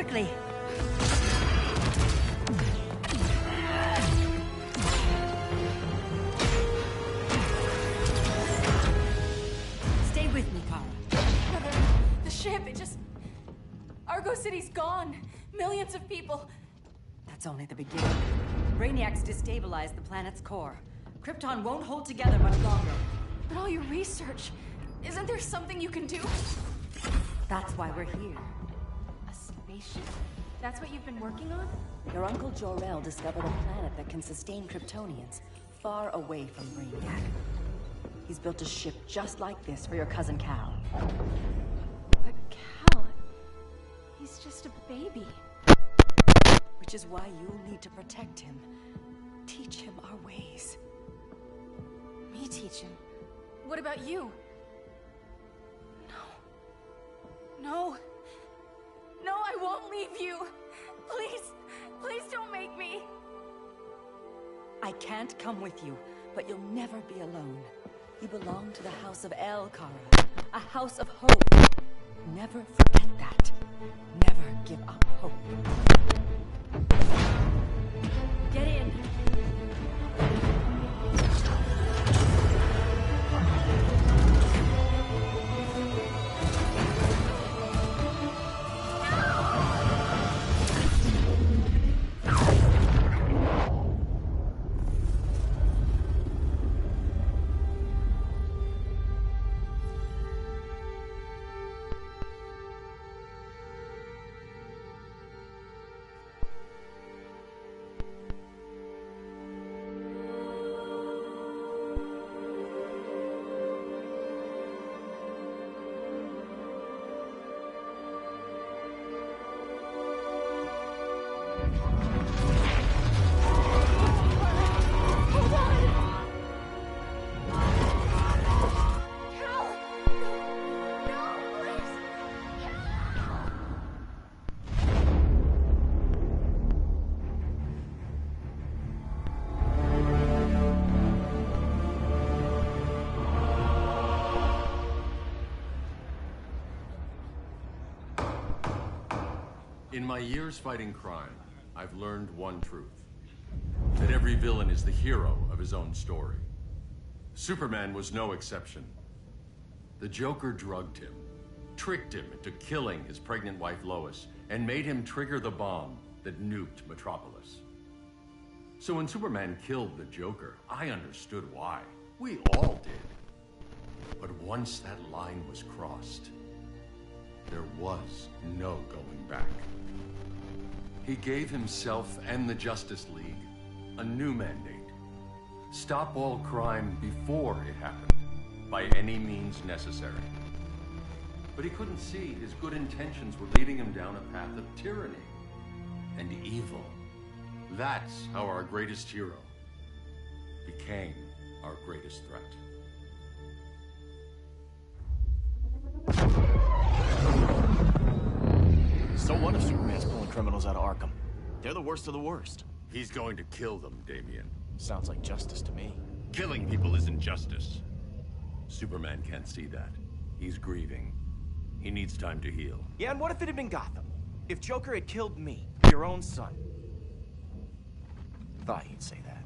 quickly. Stay with me, Kara. The ship, it just... Argo City's gone. Millions of people. That's only the beginning. Brainiacs destabilized the planet's core. Krypton won't hold together much longer. But all your research, isn't there something you can do? That's why we're here. A spaceship? That's what you've been working on? Your Uncle Jor-El discovered a planet that can sustain Kryptonians, far away from Brainiac. He's built a ship just like this for your cousin Cal. But Cal... he's just a baby. Which is why you'll need to protect him. Teach him our ways. Me teach him? What about you? No, I won't leave you. Please don't make me. I can't come with you, but you'll never be alone. You belong to the House of El, Kara. A house of hope. Never forget that. Never give up hope. Get in. In my years fighting crime, I've learned one truth. That every villain is the hero of his own story. Superman was no exception. The Joker drugged him, tricked him into killing his pregnant wife Lois, and made him trigger the bomb that nuked Metropolis. So when Superman killed the Joker, I understood why. We all did. But once that line was crossed, there was no going back. He gave himself and the Justice League a new mandate. Stop all crime before it happened, by any means necessary. But he couldn't see his good intentions were leading him down a path of tyranny and evil. That's how our greatest hero became our greatest threat. So what if Superman's pulling criminals out of Arkham? They're the worst of the worst. He's going to kill them, Damian. Sounds like justice to me. Killing people isn't justice. Superman can't see that. He's grieving. He needs time to heal. Yeah, and what if it had been Gotham? If Joker had killed me, your own son? Thought he'd say that.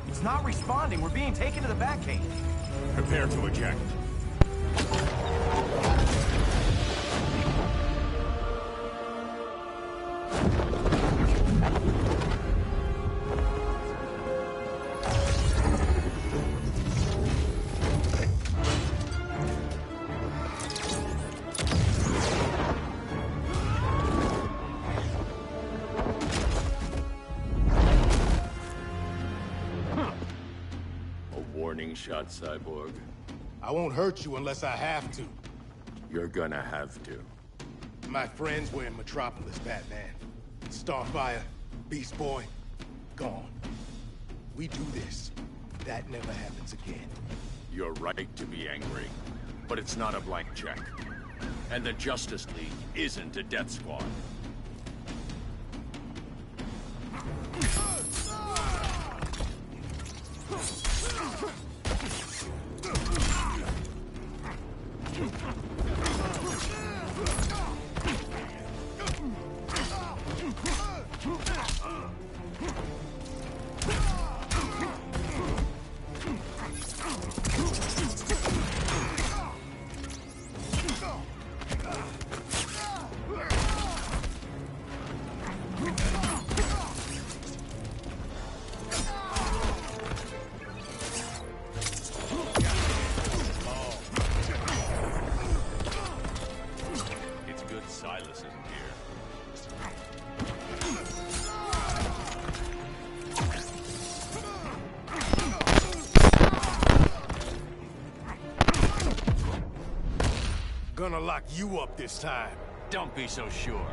It's not responding. We're being taken to the Batcave. Prepare to eject. Warning shot, Cyborg. I won't hurt you unless I have to. You're gonna have to. My friends were in Metropolis, Batman. Starfire, Beast Boy, gone. We do this. That never happens again. You're right to be angry, but it's not a blank check. And the Justice League isn't a death squad. lock you up this time. Don't be so sure.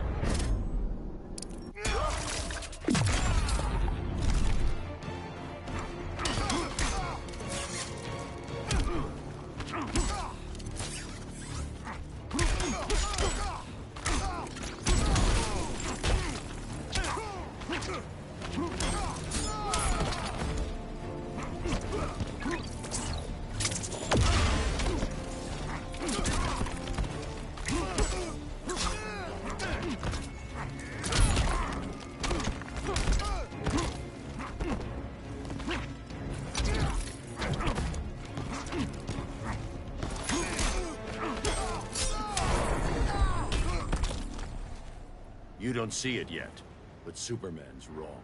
You don't see it yet, but Superman's wrong.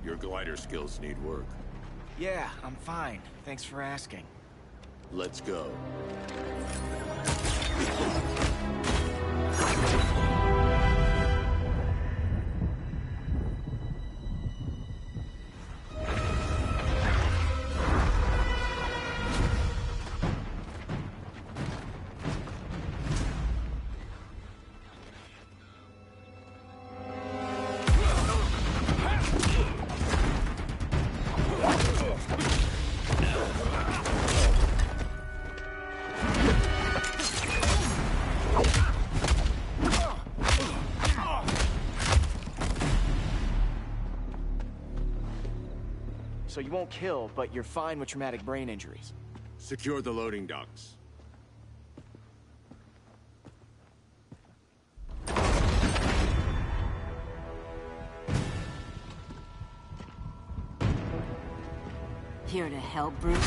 Your glider skills need work. Yeah, I'm fine. Thanks for asking. Let's go. So you won't kill, but you're fine with traumatic brain injuries. Secure the loading docks. Here to help, Bruce?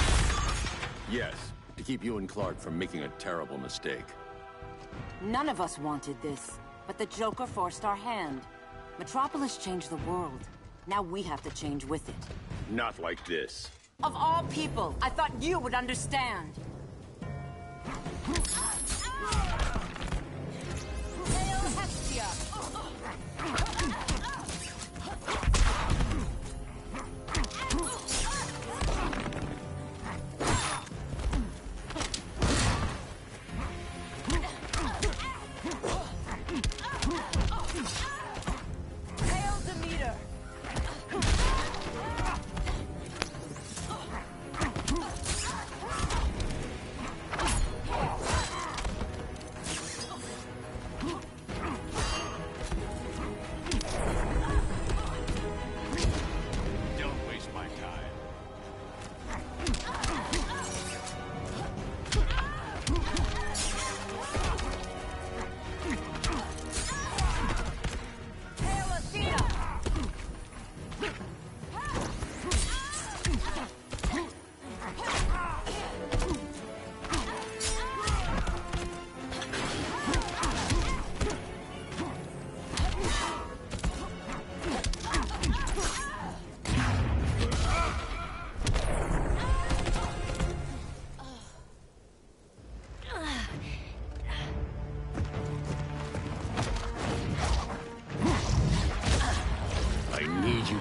Yes, to keep you and Clark from making a terrible mistake. None of us wanted this, but the Joker forced our hand. Metropolis changed the world. Now we have to change with it. Not like this. Of all people, I thought you would understand.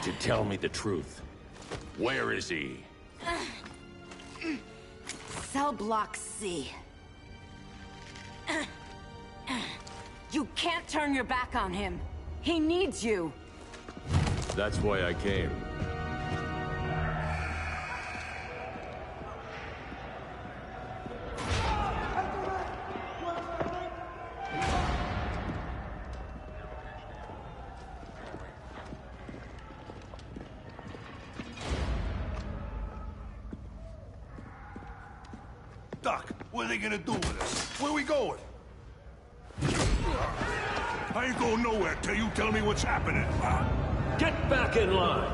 To tell me the truth. Where is he? Cell Block C. You can't turn your back on him. He needs you. That's why I came. Doc, what are they gonna do with us? Where we going? I ain't going nowhere till you tell me what's happening. Get back in line!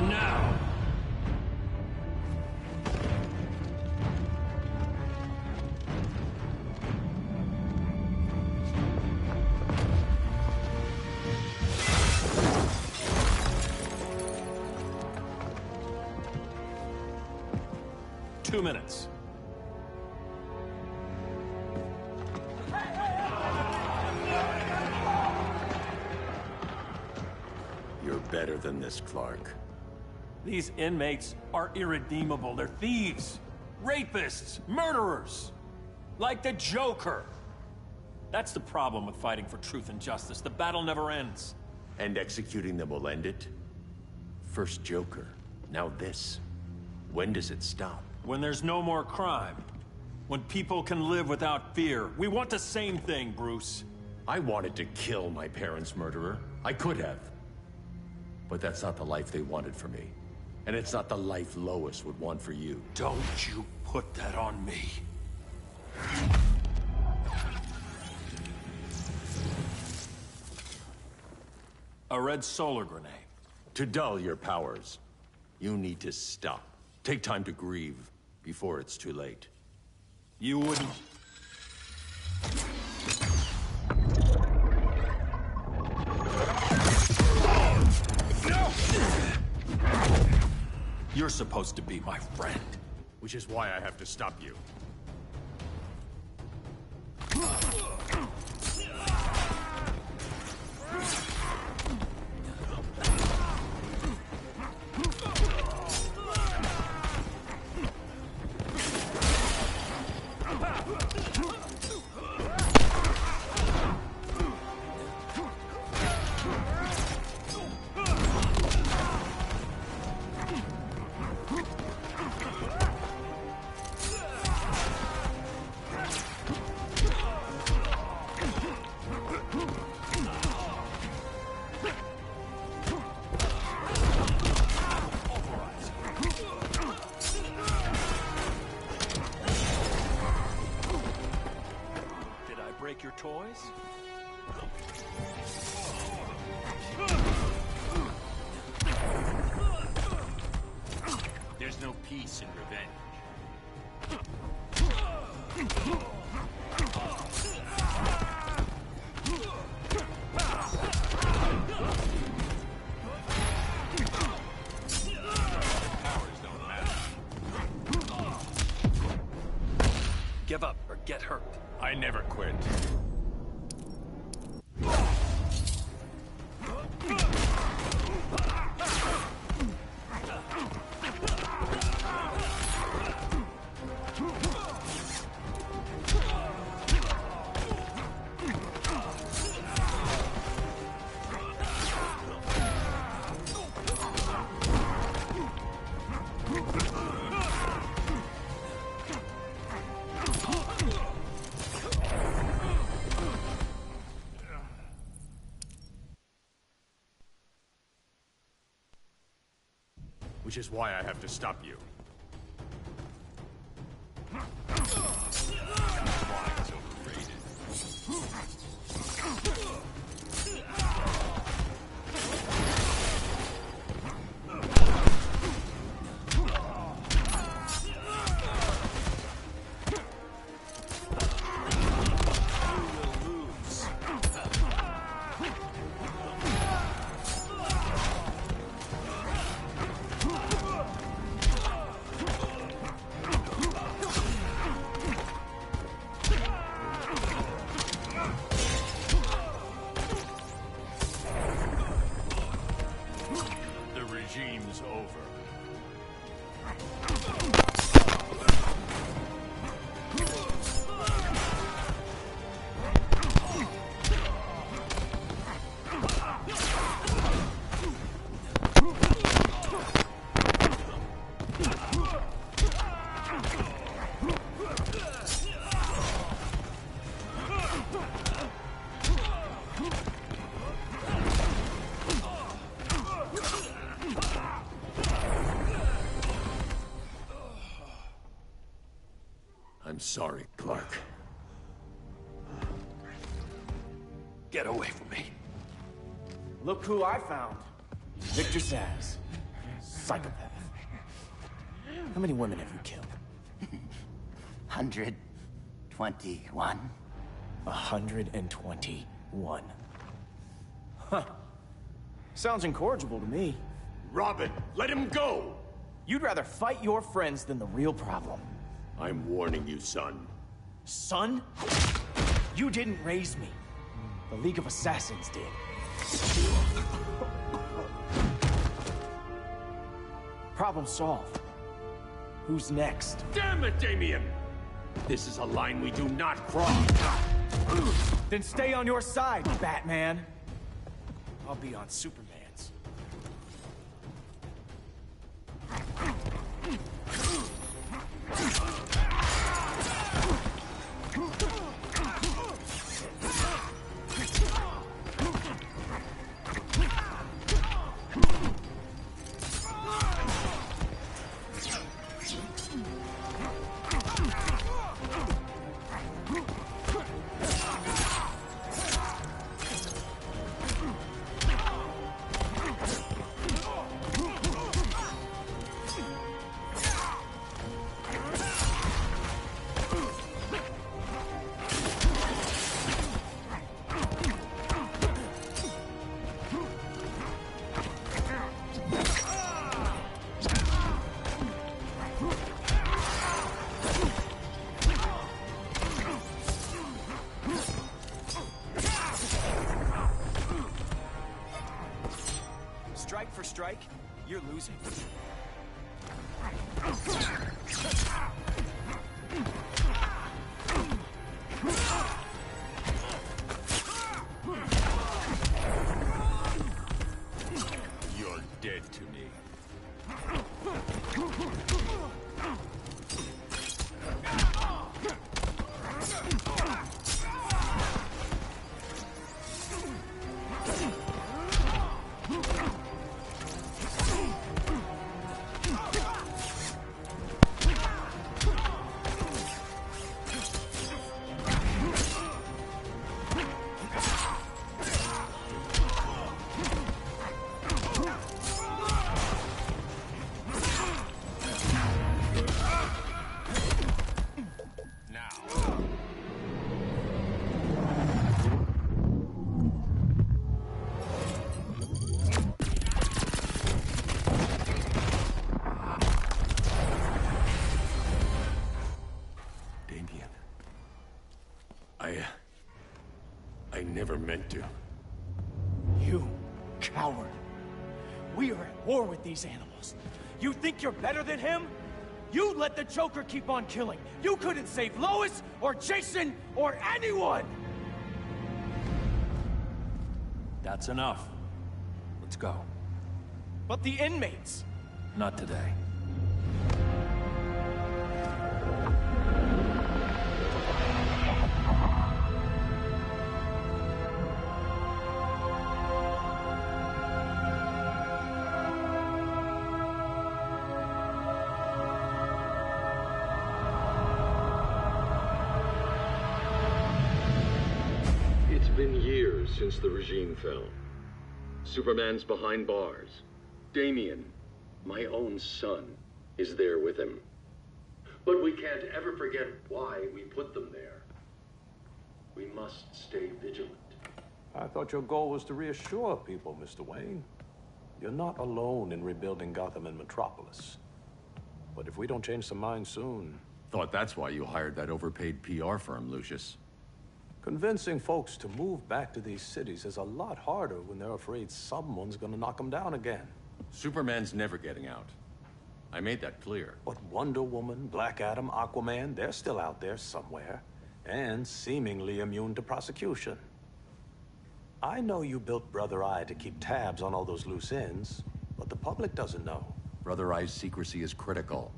Now! Two minutes. better than this, Clark. These inmates are irredeemable. They're thieves, rapists, murderers. Like the Joker. That's the problem with fighting for truth and justice. The battle never ends. And executing them will end it? First Joker, now this. When does it stop? When there's no more crime. When people can live without fear. We want the same thing, Bruce. I wanted to kill my parents' murderer. I could have. But that's not the life they wanted for me. And it's not the life Lois would want for you. Don't you put that on me. A red solar grenade. To dull your powers, you need to stop. Take time to grieve before it's too late. You wouldn't... You're supposed to be my friend. Which is why I have to stop you. Your toys? There's no peace in revenge. Powers don't matter. Give up or get hurt. I never quit. Which is why I have to stop you. Flying's overrated. Regime's over. I'm sorry, Clark. Get away from me. Look who I found. Victor Zsasz. Psychopath. How many women have you killed? 121. 121. Huh. Sounds incorrigible to me. Robin, let him go! You'd rather fight your friends than the real problem. I'm warning you, son. Son? You didn't raise me. The League of Assassins did. Problem solved. Who's next? Damn it, Damien! This is a line we do not cross. Then stay on your side, Batman. I'll be on Superman's. Strike for strike, you're losing. You're dead to me. I never meant to. You coward. We are at war with these animals. You think you're better than him? You let the Joker keep on killing. You couldn't save Lois, or Jason, or anyone! That's enough. Let's go. But the inmates! Not today. It's been years since the regime fell. Superman's behind bars. Damien, my own son, is there with him. But we can't ever forget why we put them there. We must stay vigilant. I thought your goal was to reassure people, Mr. Wayne. You're not alone in rebuilding Gotham and Metropolis. But if we don't change some minds soon... Thought that's why you hired that overpaid PR firm, Lucius. Convincing folks to move back to these cities is a lot harder when they're afraid someone's gonna knock them down again. Superman's never getting out. I made that clear. But Wonder Woman, Black Adam, Aquaman, they're still out there somewhere. And seemingly immune to prosecution. I know you built Brother Eye to keep tabs on all those loose ends, but the public doesn't know. Brother Eye's secrecy is critical.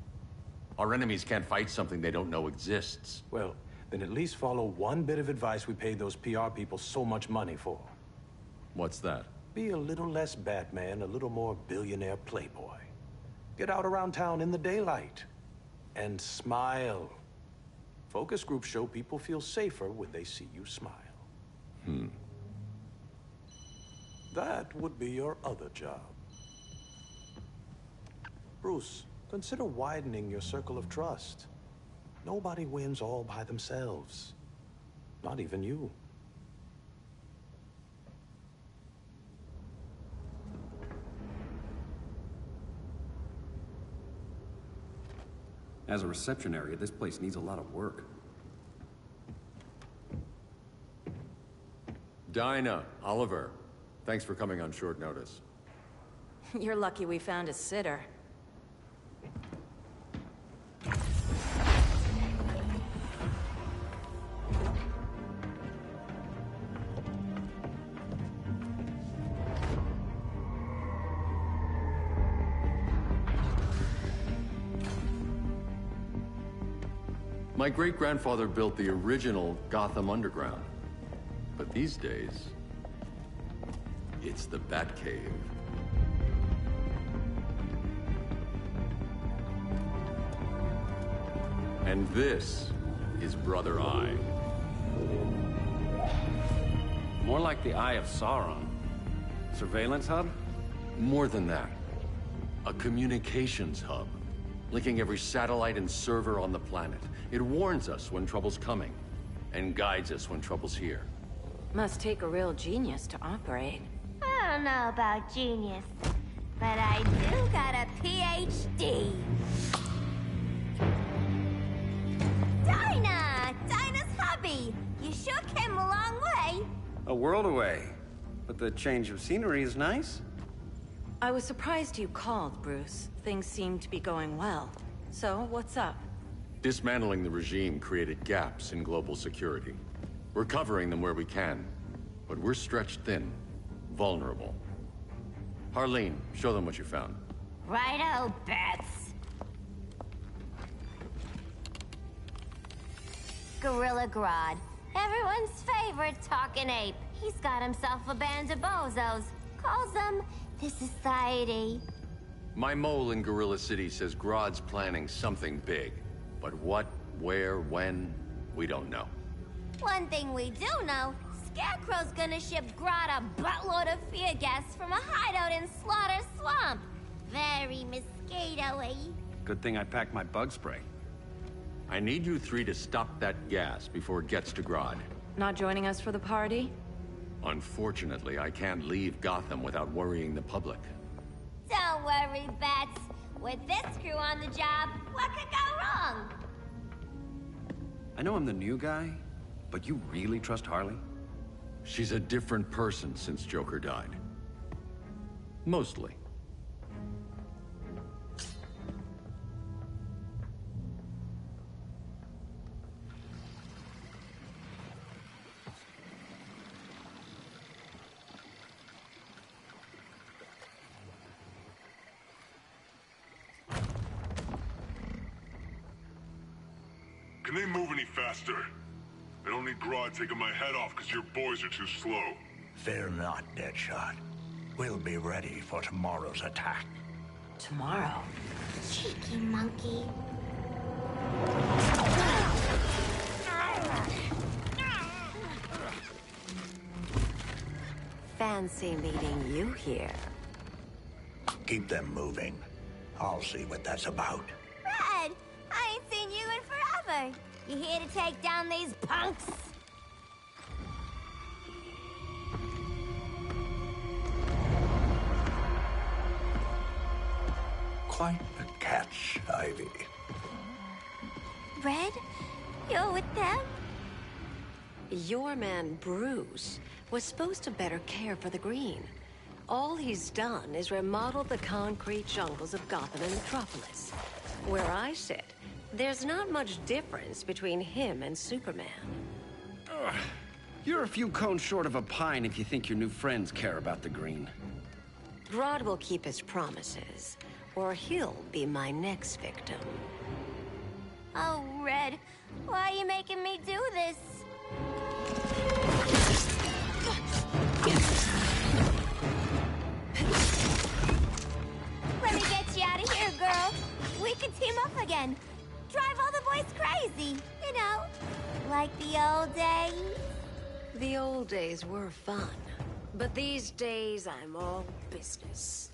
Our enemies can't fight something they don't know exists. Well, then at least follow one bit of advice we paid those PR people so much money for. What's that? Be a little less Batman, a little more billionaire playboy. Get out around town in the daylight. And smile. Focus groups show people feel safer when they see you smile. That would be your other job. Bruce, consider widening your circle of trust. Nobody wins all by themselves. Not even you. As a reception area, this place needs a lot of work. Dinah, Oliver, thanks for coming on short notice. You're lucky we found a sitter. My great-grandfather built the original Gotham Underground. But these days, it's the Batcave. And this is Brother Eye. More like the Eye of Sauron. Surveillance hub? More than that. A communications hub, linking every satellite and server on the planet. It warns us when trouble's coming, and guides us when trouble's here. Must take a real genius to operate. I don't know about genius, but I do got a PhD. Dinah's hubby! You shook him a long way. A world away. But the change of scenery is nice. I was surprised you called, Bruce. Things seem to be going well. So, what's up? Dismantling the regime created gaps in global security. We're covering them where we can, but we're stretched thin, vulnerable. Harleen, show them what you found. Righto, Bets. Gorilla Grodd. Everyone's favorite talking ape. He's got himself a band of bozos. Calls them the Society. My mole in Gorilla City says Grodd's planning something big. But what, where, when, we don't know. One thing we do know, Scarecrow's gonna ship Grodd a buttload of fear gas from a hideout in Slaughter Swamp. Very mosquito-y. Good thing I packed my bug spray. I need you three to stop that gas before it gets to Grodd. Not joining us for the party? Unfortunately, I can't leave Gotham without worrying the public. Don't worry, Bats. With this crew on the job, what could go wrong? I know I'm the new guy, but you really trust Harley? She's a different person since Joker died. Mostly. Can they move any faster? I don't need Grodd taking my head off because your boys are too slow. Fear not, Deadshot. We'll be ready for tomorrow's attack. Tomorrow? Cheeky monkey. Fancy meeting you here. Keep them moving. I'll see what that's about. Red, I ain't seen you in forever. You here to take down these punks? Quite the catch, Ivy. Red, you're with them? Your man, Bruce, was supposed to better care for the Green. All he's done is remodel the concrete jungles of Gotham and Metropolis. Where I sit, there's not much difference between him and Superman. You're a few cones short of a pine if you think your new friends care about the Green. Grodd will keep his promises, or he'll be my next victim. Oh, Red, why are you making me do this? Let me get you out of here, girl. We can team up again. Drive all the boys crazy, you know, like the old days. The old days were fun, but these days I'm all business.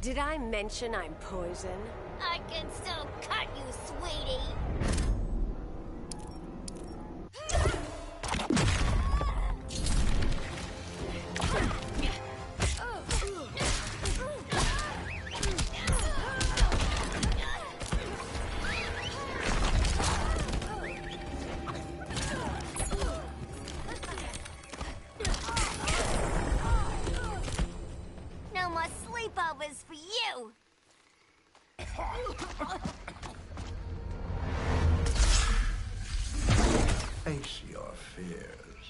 Did I mention I'm poison? I can still cut you, sweetie. No more sleepovers for you. Face your fears.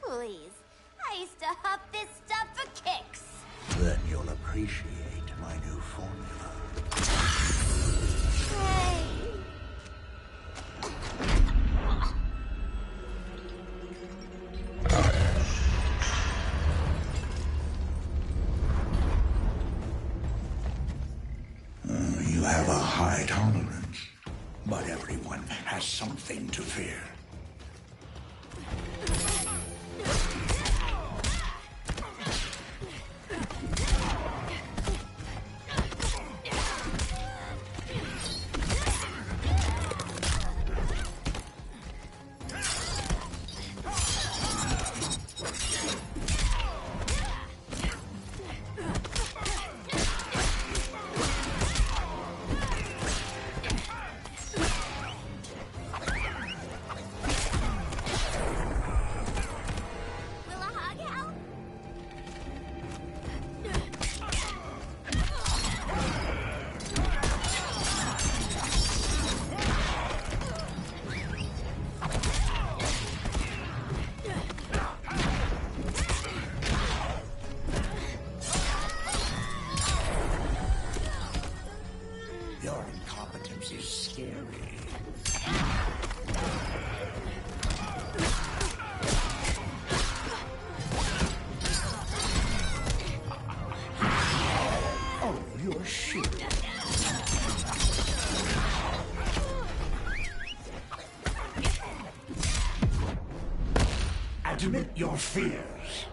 Please. I used to huff this stuff for kicks. Then you'll appreciate my new formula. Hey. You have a high tolerance, but everyone has something to fear. Will a hug help? Your incompetence is scary. Oh, you're shit. Admit your fears.